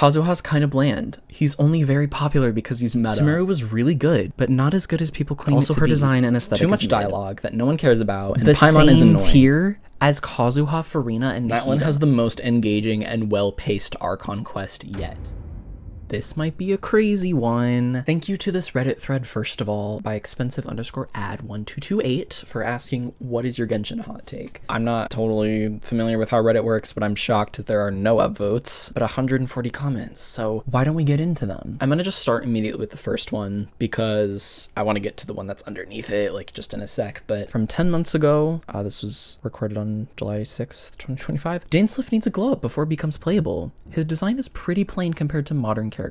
Kazuha's kind of bland. He's only very popular because he's meta. Sumeru was really good, but not as good as people claim it to be. Also, her design and aesthetic. Too much dialogue that no one cares about, and the Paimon is annoying. Tier as Kazuha, Furina, and Nihida. That one has the most engaging and well-paced archon quest yet. This might be a crazy one. Thank you to this Reddit thread, first of all, by expensive_ad1228 for asking, what is your Genshin hot take? I'm not totally familiar with how Reddit works, but I'm shocked that there are no upvotes, but 140 comments. So why don't we get into them? I'm gonna just start immediately with the first one because I want to get to the one that's underneath it, like just in a sec. But from 10 months ago, this was recorded on July 6th, 2025. Dainsliff needs a glow up before it becomes playable. His design is pretty plain compared to modern characters.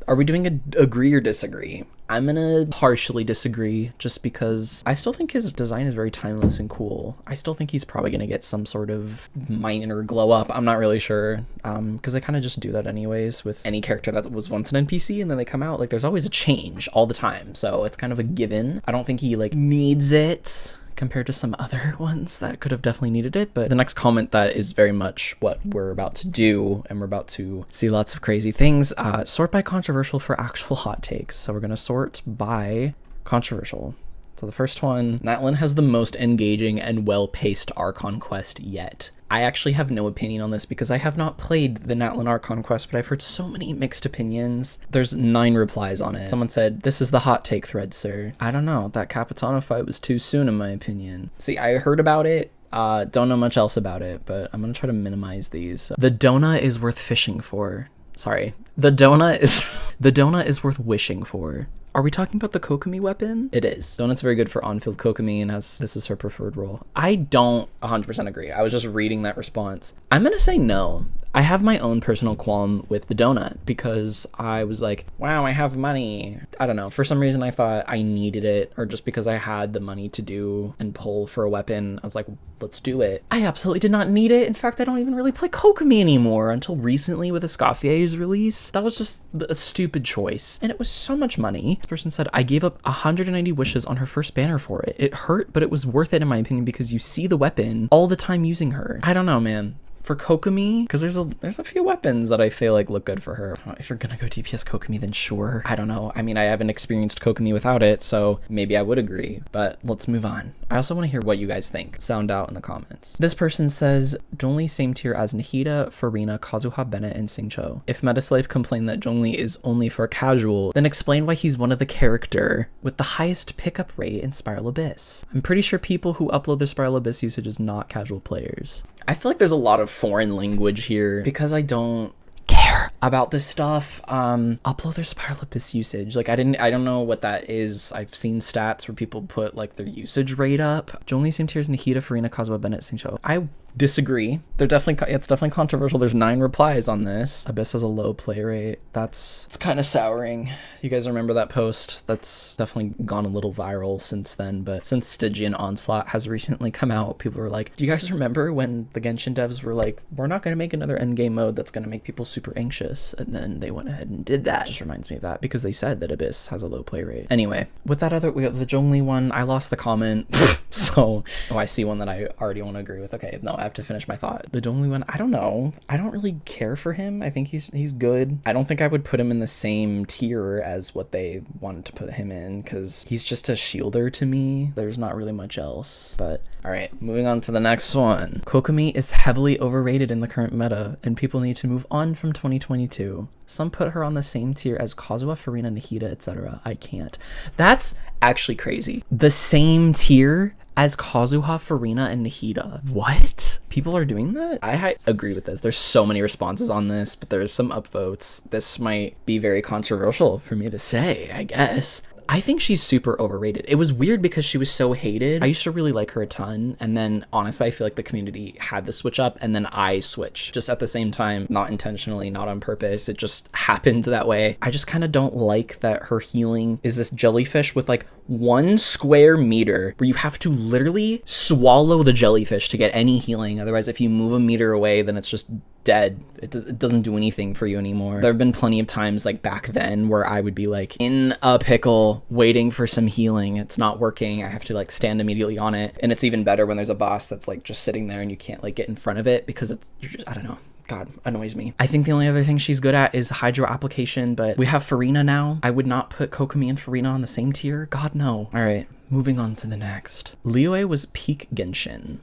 Are we doing a agree or disagree? I'm gonna partially disagree just because I still think his design is very timeless and cool. I still think he's probably gonna get some sort of minor glow up. I'm not really sure because I kind of just do that anyways with any character that was once an NPC and then they come out. Like there's always a change all the time. So it's kind of a given. I don't think he like needs it compared to some other ones that could have definitely needed it. But the next comment that is very much what we're about to do, and we're about to see lots of crazy things, sort by controversial for actual hot takes. So we're gonna sort by controversial. So the first one, Natlin has the most engaging and well-paced Archon quest yet. I actually have no opinion on this because I have not played the Natlin Archon quest, but I've heard so many mixed opinions. There's 9 replies on it. Someone said, this is the hot take thread, sir. I don't know, that Capitano fight was too soon in my opinion. See, I heard about it. Don't know much else about it, but I'm gonna try to minimize these. The donut is worth fishing for. Sorry. The donut is worth wishing for. Are we talking about the Kokomi weapon? It is. Donut's very good for on-field Kokomi and this is her preferred role. I don't 100% agree. I was just reading that response. I'm gonna say no. I have my own personal qualm with the donut because I was like, wow, I have money. I don't know. For some reason, I thought I needed it, or just because I had the money to do and pull for a weapon, I was like, let's do it. I absolutely did not need it. In fact, I don't even really play Kokomi anymore until recently with Escoffier's release. That was just a stupid choice. And it was so much money. This person said, I gave up 190 wishes on her first banner for it. It hurt, but it was worth it in my opinion because you see the weapon all the time using her. I don't know, man. For Kokomi, because there's a few weapons that I feel like look good for her. If you're gonna go DPS Kokomi, then sure. I don't know. I mean, I haven't experienced Kokomi without it, so maybe I would agree, but let's move on. I also want to hear what you guys think. Sound out in the comments. This person says, Zhongli same tier as Nahida, Furina, Kazuha, Bennett, and Xingqiu. If Metaslave complained that Zhongli is only for casual, then explain why he's one of the character with the highest pickup rate in Spiral Abyss. I'm pretty sure people who upload their Spiral Abyss usage is not casual players. I feel like there's a lot of foreign language here because I don't care about this stuff. Upload their Spiral Abyss usage. Like I don't know what that is. I've seen stats where people put like their usage rate up. Zhongli same tier as Nahida, Furina, Kazuha, Bennett, Xingqiu. I disagree. It's definitely controversial. There's 9 replies on this. Abyss has a low play rate. It's kind of souring. You guys remember that post? That's definitely gone a little viral since then, but since Stygian Onslaught has recently come out, people were like, do you guys remember when the Genshin devs were like, we're not going to make another endgame mode that's going to make people super anxious, and then they went ahead and did that. It just reminds me of that because they said that Abyss has a low play rate. Anyway, with that we have the Zhongli one. I lost the comment. So, I see one that I already want to agree with. Okay, no, I have to finish my thought. The Zhongli one, I don't know. I don't really care for him. I think he's good. I don't think I would put him in the same tier as what they wanted to put him in because he's just a shielder to me. There's not really much else. But all right, moving on to the next one. Kokomi is heavily overrated in the current meta, and people need to move on from 2022. Some put her on the same tier as Kazuha, Furina, Nahida, etc. I can't. That's actually crazy. The same tier as Kazuha, Furina, and Nahida. What? People are doing that? I agree with this. There's so many responses on this, but there's some upvotes. This might be very controversial for me to say, I guess. I think she's super overrated. It was weird because she was so hated. I used to really like her a ton, and then honestly I feel like the community had the switch up and then I switched just at the same time, not intentionally, not on purpose. It just happened that way. I just kind of don't like that her healing is this jellyfish with like 1 square meter where you have to literally swallow the jellyfish to get any healing. Otherwise, if you move a meter away, then it's just dead. It doesn't do anything for you anymore. There have been plenty of times like back then where I would be like in a pickle waiting for some healing. It's not working. I have to like stand immediately on it. And it's even better when there's a boss that's like just sitting there and you can't like get in front of it because you're just, I don't know. God, annoys me. I think the only other thing she's good at is hydro application, but we have Furina now. I would not put Kokomi and Furina on the same tier. God, no. All right, moving on to the next. Liyue was peak Genshin.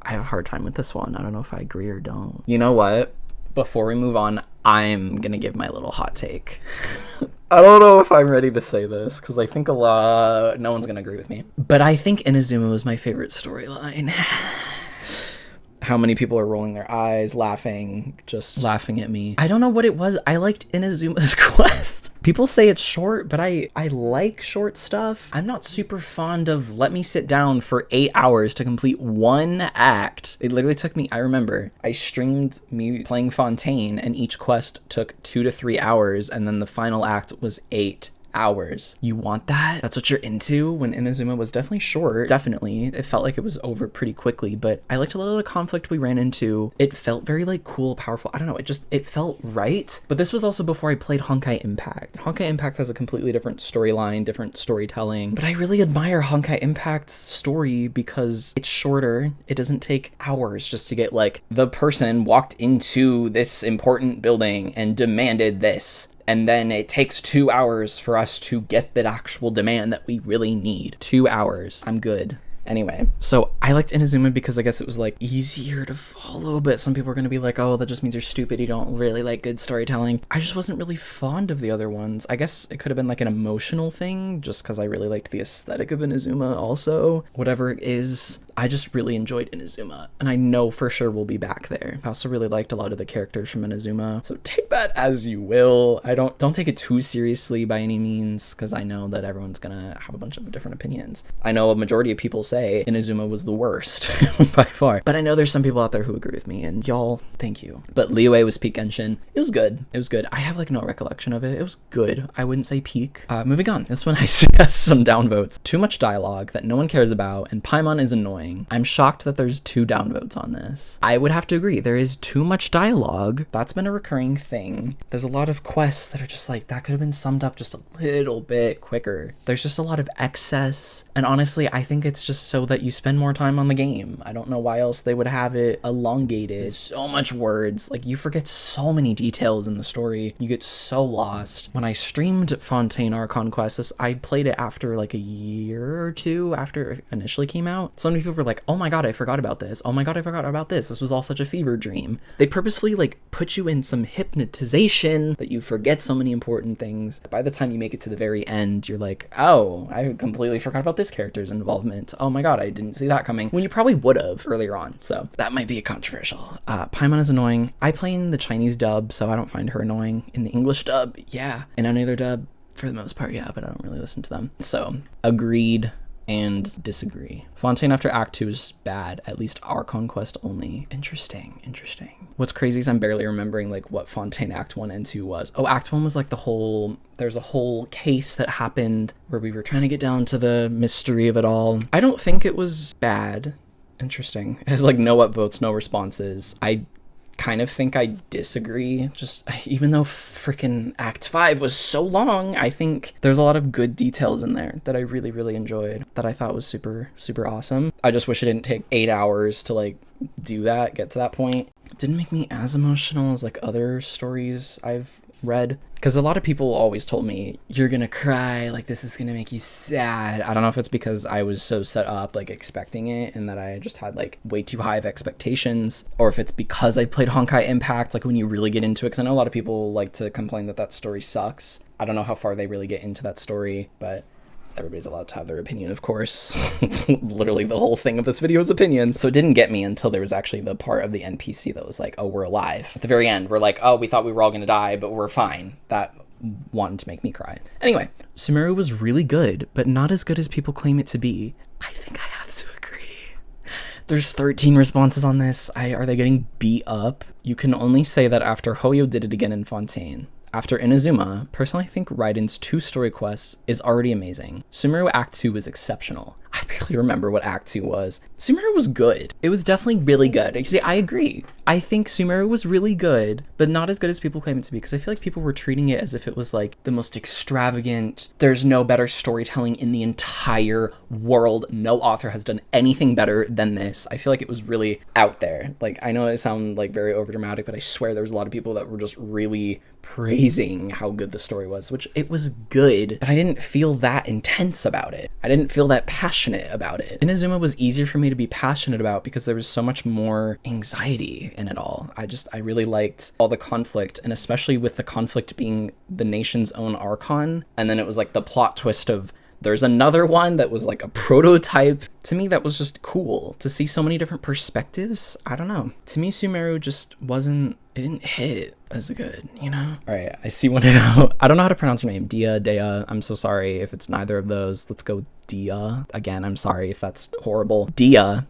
I have a hard time with this one. I don't know if I agree or don't. You know what? Before we move on, I'm gonna give my little hot take. I don't know if I'm ready to say this because I think no one's gonna agree with me. But I think Inazuma was my favorite storyline. How many people are rolling their eyes, just laughing at me. I don't know what it was. I liked Inazuma's quest. People say it's short, but I like short stuff. I'm not super fond of let me sit down for 8 hours to complete one act. It literally took me, I remember, I streamed me playing Fontaine and each quest took 2 to 3 hours and then the final act was 8 hours. You want that? That's what you're into? When Inazuma was definitely short. Definitely. It felt like it was over pretty quickly, but I liked a lot of the conflict we ran into. It felt very like cool, powerful. I don't know. It felt right. But this was also before I played Honkai Impact. Honkai Impact has a completely different storyline, different storytelling, but I really admire Honkai Impact's story because it's shorter. It doesn't take hours just to get like the person walked into this important building and demanded this. And then it takes 2 hours for us to get that actual demand that we really need. 2 hours. I'm good. Anyway, so I liked Inazuma because I guess it was like easier to follow, but some people are going to be like, oh, that just means you're stupid. You don't really like good storytelling. I just wasn't really fond of the other ones. I guess it could have been like an emotional thing just because I really liked the aesthetic of Inazuma also. Whatever it is, I just really enjoyed Inazuma and I know for sure we'll be back there. I also really liked a lot of the characters from Inazuma. So take that as you will. Don't take it too seriously by any means because I know that everyone's going to have a bunch of different opinions. I know a majority of people say Inazuma was the worst by far, but I know there's some people out there who agree with me and y'all, thank you. But Liyue was peak Genshin. It was good. It was good. I have like no recollection of it. It was good. I wouldn't say peak. Moving on. This one I see has some downvotes. Too much dialogue that no one cares about and Paimon is annoying. I'm shocked that there's 2 downvotes on this. I would have to agree. There is too much dialogue. That's been a recurring thing. There's a lot of quests that are just like, that could have been summed up just a little bit quicker. There's just a lot of excess. And honestly, I think it's just so that you spend more time on the game. I don't know why else they would have it elongated. So much words. Like you forget so many details in the story. You get so lost. When I streamed Fontaine Archon Quest, I played it after like a year or 2 after it initially came out. So many people were like, oh my god, I forgot about this. Oh my god, I forgot about this. This was all such a fever dream. They purposefully like put you in some hypnotization that you forget so many important things. By the time you make it to the very end, you're like, oh, I completely forgot about this character's involvement. Oh my god, I didn't see that coming. When you probably would have earlier on. So that might be controversial. Paimon is annoying. I play in the Chinese dub, so I don't find her annoying. In the English dub, yeah. In any other dub, for the most part, yeah, but I don't really listen to them. So agreed and disagree. Fontaine after Act 2 is bad, at least our conquest only. Interesting. What's crazy is I'm barely remembering like what Fontaine Act 1 and 2 was. Oh, Act 1 was like there's a whole case that happened where we were trying to get down to the mystery of it all. I don't think it was bad. Interesting. It has like no upvotes, no responses. I kind of think I disagree. Just even though freaking Act 5 was so long, I think there's a lot of good details in there that I really, really enjoyed, that I thought was super, super awesome. I just wish it didn't take 8 hours to like do that, get to that point. It didn't make me as emotional as like other stories I've read, because a lot of people always told me you're gonna cry, like this is gonna make you sad. I don't know if it's because I was so set up like expecting it and that I just had like way too high of expectations, or if it's because I played Honkai Impact, like when you really get into it, because I know a lot of people like to complain that story sucks. I don't know how far they really get into that story, but everybody's allowed to have their opinion, of course. It's literally the whole thing of this video is opinions. So it didn't get me until there was actually the part of the NPC that was like, oh, we're alive. At the very end, we're like, oh, we thought we were all gonna die, but we're fine. That wanted to make me cry. Anyway, Sumeru was really good, but not as good as people claim it to be. I think I have to agree. There's 13 responses on this. Are they getting beat up? You can only say that after Hoyo did it again in Fontaine. After Inazuma, personally I think Raiden's 2 story quests is already amazing. Sumeru Act 2 was exceptional. I barely remember what Act 2 was. Sumeru was good. It was definitely really good. See, I agree. I think Sumeru was really good, but not as good as people claim it to be, because I feel like people were treating it as if it was like the most extravagant, there's no better storytelling in the entire world. No author has done anything better than this. I feel like it was really out there. Like, I know it sounds like very overdramatic, but I swear there was a lot of people that were just really praising how good the story was, which it was good, but I didn't feel that intense about it. I didn't feel that passionate about it. Inazuma was easier for me to be passionate about because there was so much more anxiety in it all. I really liked all the conflict, and especially with the conflict being the nation's own archon, and then it was like the plot twist of there's another one that was like a prototype. To me, that was just cool to see so many different perspectives. I don't know. To me, Sumeru just wasn't, it didn't hit as good, you know? All right, I see one now. I don't know how to pronounce her name. Dea. I'm so sorry if it's neither of those. Let's go Dea. Again, I'm sorry if that's horrible. Dea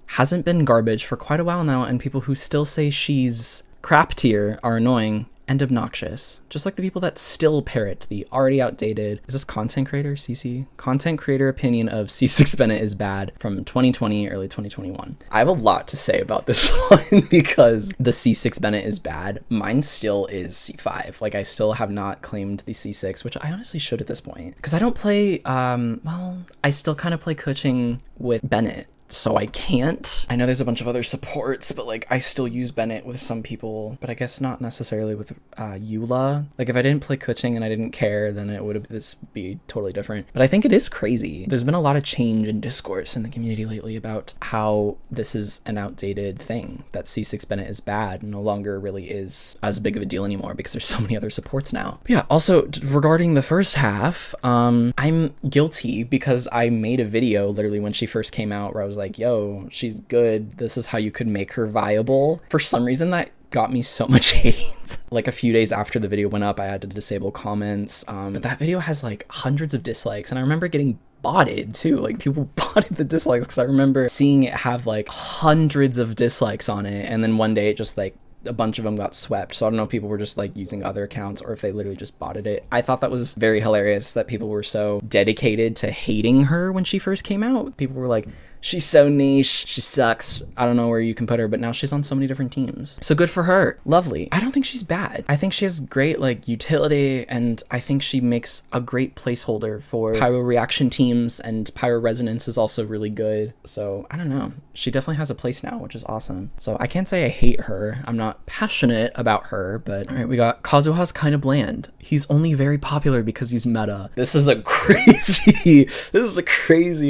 hasn't been garbage for quite a while now, and people who still say she's crap tier are annoying and obnoxious, just like the people that still parrot the already outdated, is this content creator, CC? Content creator opinion of C6 Bennett is bad from 2020, early 2021. I have a lot to say about this one because the C6 Bennett is bad. Mine still is C5. Like, I still have not claimed the C6, which I honestly should at this point, because I don't play, well, I still kind of play coaching with Bennett, so I can't. I know there's a bunch of other supports, but like I still use Bennett with some people, but I guess not necessarily with Eula. Like, if I didn't play coaching and I didn't care, then it would this be totally different. But I think it is crazy. There's been a lot of change in discourse in the community lately about how this is an outdated thing, that C6 Bennett is bad and no longer really is as big of a deal anymore because there's so many other supports now. But yeah, also regarding the first half, I'm guilty because I made a video literally when she first came out where I was like, yo, she's good. This is how you could make her viable. For some reason, that got me so much hate. Like, a few days after the video went up, I had to disable comments. But that video has like hundreds of dislikes, and I remember getting botted too. Like, people botted the dislikes because I remember seeing it have like hundreds of dislikes on it, and then one day it just like a bunch of them got swept. So I don't know if people were just like using other accounts or if they literally just botted it. I thought that was very hilarious that people were so dedicated to hating her when she first came out. People were like, she's so niche, she sucks, I don't know where you can put her, but now she's on so many different teams. So good for her. Lovely. I don't think she's bad. I think she has great like utility, and I think she makes a great placeholder for pyro reaction teams, and pyro resonance is also really good. So I don't know. She definitely has a place now, which is awesome. So I can't say I hate her. I'm not passionate about her, but all right, we got Kazuha's kind of bland. He's only very popular because he's meta. This is a crazy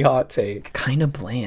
hot take. Kind of bland.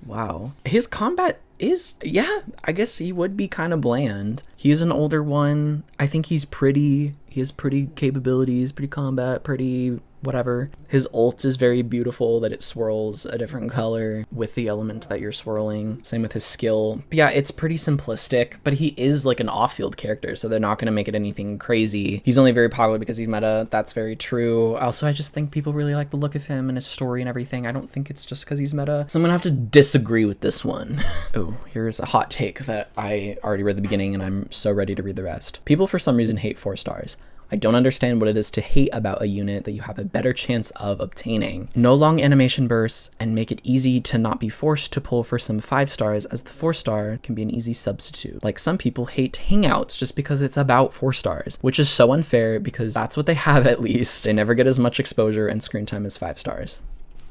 Wow. His combat is, yeah, I guess he would be kind of bland. He is an older one. I think he's pretty. He has pretty capabilities, pretty combat, pretty whatever. His ult is very beautiful, that it swirls a different color with the element that you're swirling. Same with his skill. But yeah, it's pretty simplistic, but he is like an off-field character, so they're not going to make it anything crazy. He's only very popular because he's meta. That's very true. Also, I just think people really like the look of him and his story and everything. I don't think it's just because he's meta. So I'm going to have to disagree with this one. Oh, here's a hot take that I already read the beginning and I'm so ready to read the rest. People for some reason hate 4 stars. I don't understand what it is to hate about a unit that you have a better chance of obtaining. No long animation bursts, and make it easy to not be forced to pull for some 5 stars, as the 4 star can be an easy substitute. Like, some people hate hangouts just because it's about 4 stars, which is so unfair because that's what they have at least. They never get as much exposure and screen time as 5 stars.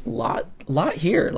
Lot here.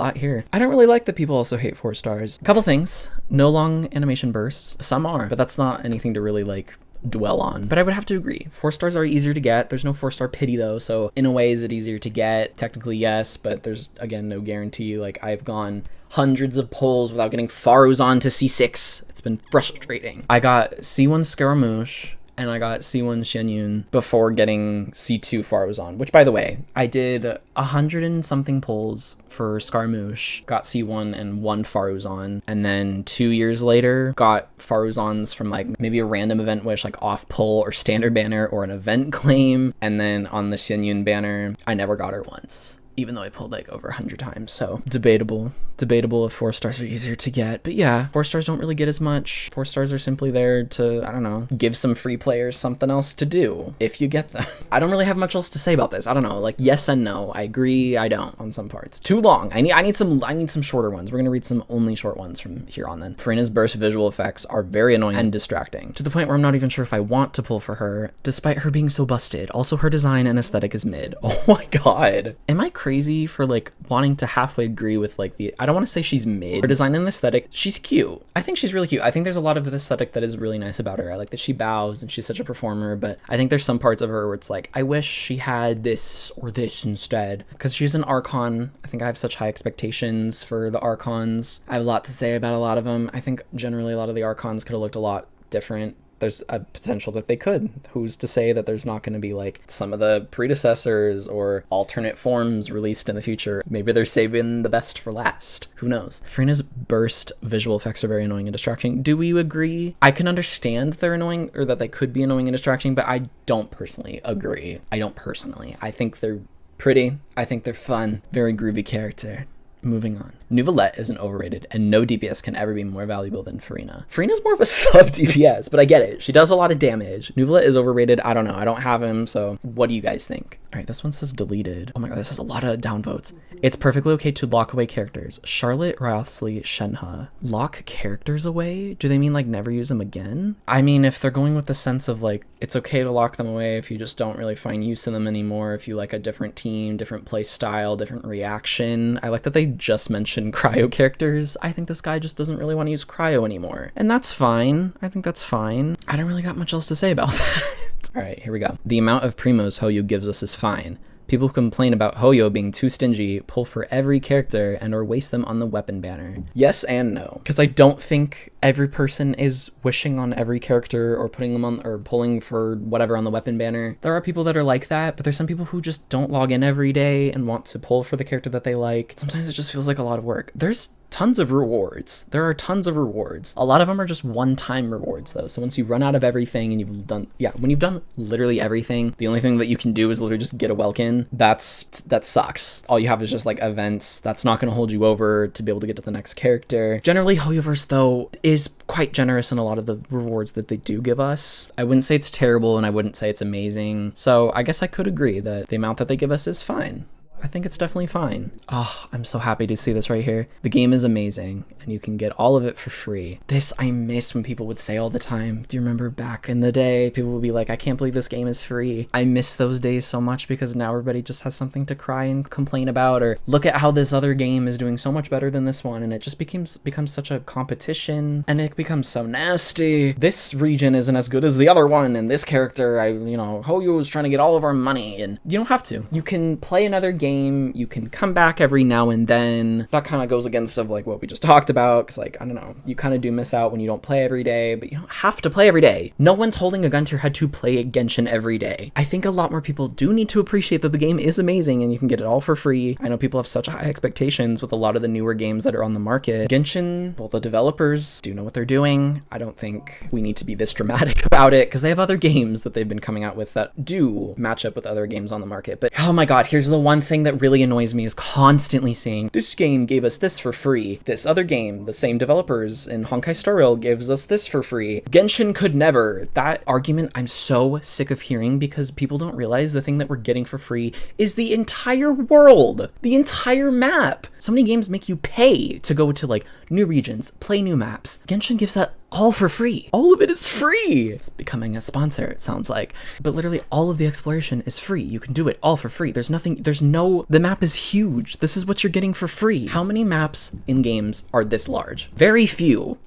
I don't really like that people also hate 4 stars. Couple things. No long animation bursts. Some are, but that's not anything to really like dwell on. But I would have to agree. 4 stars are easier to get. There's no 4-star pity though, so in a way is it easier to get? Technically yes, but there's again no guarantee. Like, I've gone hundreds of polls without getting Farus on to C6. It's been frustrating. I got C1 Scaramouche and I got C1 Xianyun before getting C2 Faruzan, which, by the way, I did 100 and something polls for Scaramouche, got C1 and 1 Faruzan, and then 2 years later got Faruzans from like maybe a random event wish, like off pull or standard banner or an event claim, and then on the Xianyun banner I never got her once. even though I pulled like over 100 times. So debatable if 4 stars are easier to get. But yeah, 4 stars don't really get as much. 4 stars are simply there to, I don't know, give some free players something else to do if you get them. I don't really have much else to say about this. I don't know, like yes and no. I agree, I don't on some parts. Too long. I need some shorter ones. We're gonna read some only short ones from here on then. Furina's burst visual effects are very annoying and distracting, to the point where I'm not even sure if I want to pull for her, despite her being so busted. Also, her design and aesthetic is mid. Oh my god. Am I crazy for like wanting to halfway agree with like I don't want to say she's mid. Her design and aesthetic, she's cute. I think she's really cute. I think there's a lot of the aesthetic that is really nice about her. I like that she bows and she's such a performer, but I think there's some parts of her where it's like, I wish she had this or this instead, because she's an archon. I think I have such high expectations for the archons. I have a lot to say about a lot of them. I think generally a lot of the archons could have looked a lot different. There's a potential that they could. Who's to say that there's not going to be like some of the predecessors or alternate forms released in the future? Maybe they're saving the best for last. Who knows? Furina's burst visual effects are very annoying and distracting. Do we agree? I can understand they're annoying, or that they could be annoying and distracting, but I don't personally agree. I think they're pretty. I think they're fun. Very groovy character. Moving on. Neuvillette isn't overrated, and no DPS can ever be more valuable than Furina. Furina's more of a sub DPS, but I get it. She does a lot of damage. Neuvillette is overrated. I don't know. I don't have him, so what do you guys think? All right, this one says deleted. Oh my god, this has a lot of downvotes. It's perfectly okay to lock away characters. Charlotte, Wrathsley, Shenhe. Lock characters away? Do they mean like never use them again? I mean, if they're going with the sense of like, it's okay to lock them away if you just don't really find use in them anymore, if you like a different team, different play style, different reaction. I like that they just mentioned cryo characters. I think this guy just doesn't really want to use cryo anymore, and that's fine. I think that's fine. I don't really got much else to say about that. All right, here we go. The amount of primos Hoyo gives us is fine. People who complain about Hoyo being too stingy pull for every character and or waste them on the weapon banner. Yes and no. Because I don't think every person is wishing on every character or putting them on or pulling for whatever on the weapon banner. There are people that are like that, but there's some people who just don't log in every day and want to pull for the character that they like. Sometimes it just feels like a lot of work. There's tons of rewards. There are tons of rewards. A lot of them are just one-time rewards though. So once you run out of everything and you've done, when you've done literally everything, the only thing that you can do is literally just get a Welkin. That sucks. All you have is just like events. That's not going to hold you over to be able to get to the next character. Generally, Hoyoverse though is quite generous in a lot of the rewards that they do give us. I wouldn't say it's terrible and I wouldn't say it's amazing. So I guess I could agree that the amount that they give us is fine. I think it's definitely fine. Oh, I'm so happy to see this right here. The game is amazing, and you can get all of it for free. This I miss when people would say all the time. Do you remember back in the day, people would be like, I can't believe this game is free. I miss those days so much because now everybody just has something to cry and complain about, or look at how this other game is doing so much better than this one, and it just becomes such a competition, and it becomes so nasty. This region isn't as good as the other one, and this character, Hoyo is trying to get all of our money, and you don't have to. You can play another game. You can come back every now and then. That kind of goes against of like what we just talked about, because like, I don't know, you kind of do miss out when you don't play every day, but you don't have to play every day. No one's holding a gun to your head to play Genshin every day. I think a lot more people do need to appreciate that the game is amazing and you can get it all for free. I know people have such high expectations with a lot of the newer games that are on the market. Genshin, well, the developers do know what they're doing. I don't think we need to be this dramatic about it, because they have other games that they've been coming out with that do match up with other games on the market. But oh my god, here's the one thing that really annoys me, is constantly seeing this game gave us this for free. This other game, the same developers in Honkai Star Rail, gives us this for free. Genshin could never. That argument I'm so sick of hearing, because people don't realize the thing that we're getting for free is the entire world, the entire map. So many games make you pay to go to like new regions, play new maps. Genshin gives that all for free. All of it is free. It's becoming a sponsor, it sounds like. But literally all of the exploration is free. You can do it all for free. The map is huge. This is what you're getting for free. How many maps in games are this large? Very few.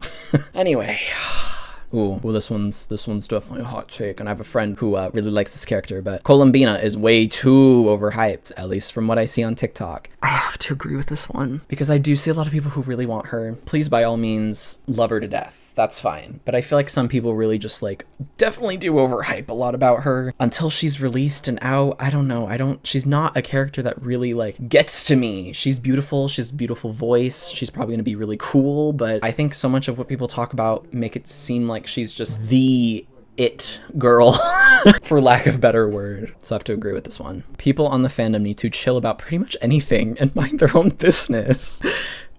Anyway. Ooh, well, this one's definitely a hot take, and I have a friend who really likes this character, but Columbina is way too overhyped, at least from what I see on TikTok. I have to agree with this one, because I do see a lot of people who really want her. Please, by all means, love her to death. That's fine. But I feel like some people really just like definitely do overhype a lot about her until she's released and out. I don't know. She's not a character that really like gets to me. She's beautiful. She has a beautiful voice. She's probably going to be really cool. But I think so much of what people talk about make it seem like she's just the it girl for lack of better word. So I have to agree with this one. People on the fandom need to chill about pretty much anything and mind their own business.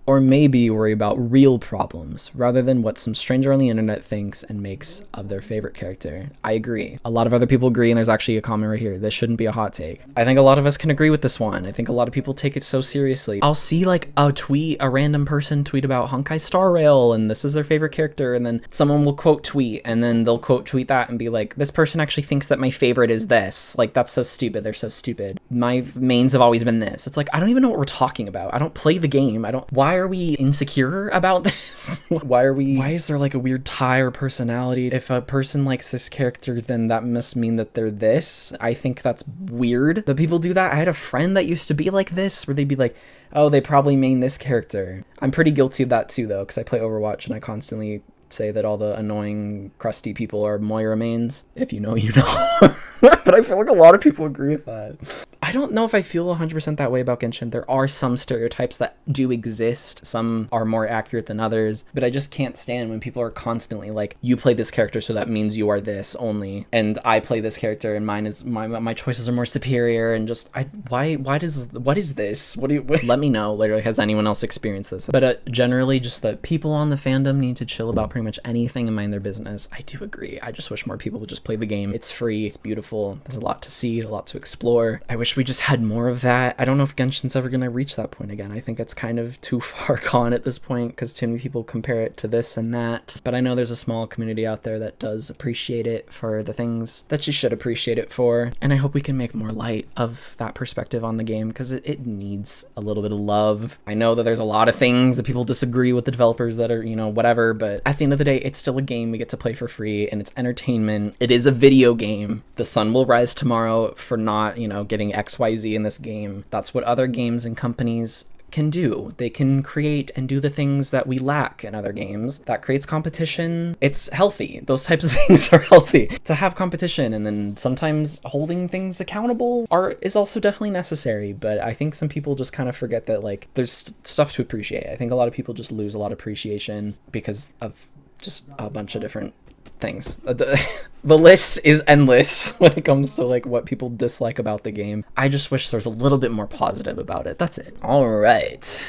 Or maybe worry about real problems rather than what some stranger on the internet thinks and makes of their favorite character. I agree. A lot of other people agree, and there's actually a comment right here. This shouldn't be a hot take. I think a lot of us can agree with this one. I think a lot of people take it so seriously. I'll see like a random person tweet about Honkai Star Rail and this is their favorite character, and then someone will quote tweet and then they'll quote tweet that and be like, this person actually thinks that my favorite is this. Like, that's so stupid. They're so stupid. My mains have always been this. It's like, I don't even know what we're talking about. I don't play the game. Why are we insecure about this? Why is there like a weird tie or personality? If a person likes this character, then that must mean that they're this. I think that's weird that people do that. I had a friend that used to be like this, where they'd be like, oh, they probably main this character. I'm pretty guilty of that too, though, because I play Overwatch and I constantly say that all the annoying, crusty people are Moira mains. If you know, you know. But I feel like a lot of people agree with that. I don't know if I feel 100% that way about Genshin. There are some stereotypes that do exist. Some are more accurate than others, but I just can't stand when people are constantly like, you play this character, so that means you are this only, and I play this character and mine is my choices are more superior, and just what is this? Let me know. Literally, has anyone else experienced this? But generally, just that people on the fandom need to chill about pretty much anything and mind their business. I do agree. I just wish more people would just play the game. It's free. It's beautiful. There's a lot to see, a lot to explore. I wish we just had more of that. I don't know if Genshin's ever gonna reach that point again. I think it's kind of too far gone at this point because too many people compare it to this and that. But I know there's a small community out there that does appreciate it for the things that you should appreciate it for. And I hope we can make more light of that perspective on the game because it needs a little bit of love. I know that there's a lot of things that people disagree with the developers that are, you know, whatever, but at the end of the day, it's still a game we get to play for free and it's entertainment. It is a video game. The sun will rise tomorrow for not, you know, getting XYZ in this game. That's what other games and companies can do. They can create and do the things that we lack in other games. That creates competition. It's healthy. Those types of things are healthy. To have competition and then sometimes holding things accountable is also definitely necessary, but I think some people just kind of forget that like there's stuff to appreciate. I think a lot of people just lose a lot of appreciation because of just a bunch of different things. The list is endless when it comes to like what people dislike about the game. I just wish there's a little bit more positive about it. That's it. All right.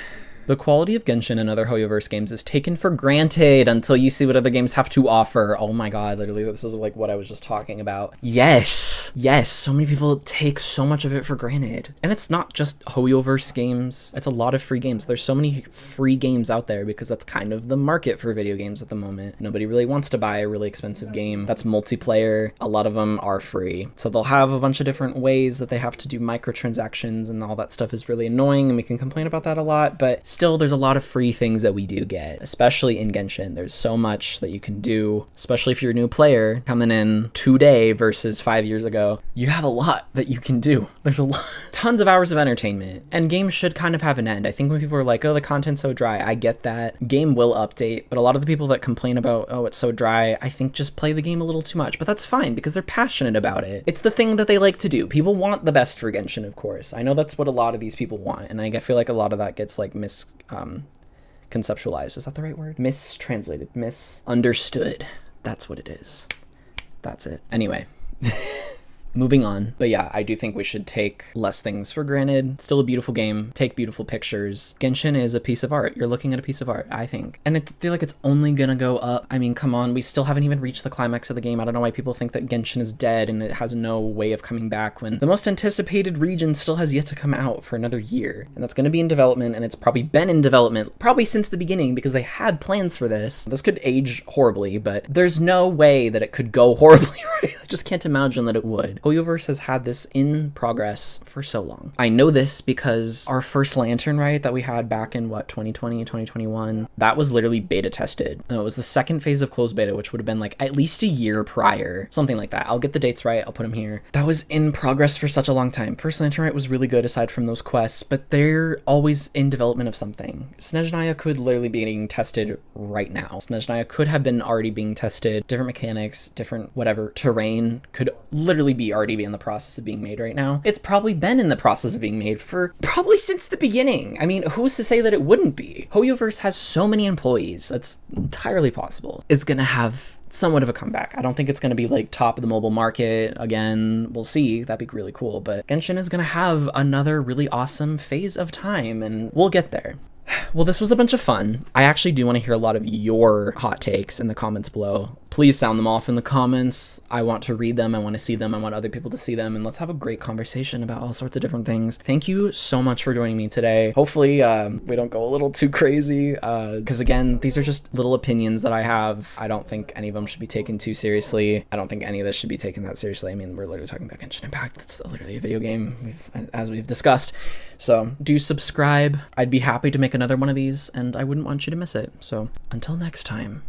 The quality of Genshin and other Hoyoverse games is taken for granted until you see what other games have to offer. Oh my god, literally, this is like what I was just talking about. Yes, so many people take so much of it for granted. And it's not just Hoyoverse games, it's a lot of free games. There's so many free games out there because that's kind of the market for video games at the moment. Nobody really wants to buy a really expensive game that's multiplayer. A lot of them are free. So they'll have a bunch of different ways that they have to do microtransactions, and all that stuff is really annoying, and we can complain about that a lot, but still, there's a lot of free things that we do get, especially in Genshin. There's so much that you can do, especially if you're a new player coming in today versus 5 years ago. You have a lot that you can do. There's a lot, tons of hours of entertainment, and games should kind of have an end. I think when people are like, oh, the content's so dry, I get that. Game will update, but a lot of the people that complain about, oh, it's so dry, I think just play the game a little too much, but that's fine because they're passionate about it. It's the thing that they like to do. People want the best for Genshin, of course. I know that's what a lot of these people want, and I feel like a lot of that gets like conceptualized. Is that the right word? Mistranslated, misunderstood. That's what it is. That's it. Anyway. Moving on. But yeah, I do think we should take less things for granted. Still a beautiful game. Take beautiful pictures. Genshin is a piece of art. You're looking at a piece of art, I think. And I feel like it's only gonna go up. I mean, come on. We still haven't even reached the climax of the game. I don't know why people think that Genshin is dead and it has no way of coming back when the most anticipated region still has yet to come out for another year. And that's gonna be in development, and it's probably been in development probably since the beginning because they had plans for this. This could age horribly, but there's no way that it could go horribly, right? I just can't imagine that it would. Hoyoverse has had this in progress for so long. I know this because our first Lantern, right, that we had back in, 2020, 2021, that was literally beta tested. No, it was the second phase of closed beta, which would have been like at least a year prior, something like that. I'll get the dates right, I'll put them here. That was in progress for such a long time. First Lantern, right, was really good aside from those quests, but they're always in development of something. Snezhnaya could literally be being tested right now. Snezhnaya could have been already being tested, different mechanics, different whatever, terrain could literally be maybe already be in the process of being made right now. It's probably been in the process of being made for probably since the beginning. I mean, who's to say that it wouldn't be? Hoyoverse has so many employees. That's entirely possible. It's gonna have somewhat of a comeback. I don't think it's going to be like top of the mobile market again. We'll see. That'd be really cool. But Genshin is going to have another really awesome phase of time, and we'll get there. Well, this was a bunch of fun. I actually do want to hear a lot of your hot takes in the comments below. Please sound them off in the comments. I want to read them. I want to see them. I want other people to see them. And let's have a great conversation about all sorts of different things. Thank you so much for joining me today. Hopefully we don't go a little too crazy because again, these are just little opinions that I have. I don't think any of them should be taken too seriously. I don't think any of this should be taken that seriously. I mean, we're literally talking about Genshin Impact. It's literally a video game, as we've discussed. So do subscribe. I'd be happy to make another one of these and I wouldn't want you to miss it. So until next time.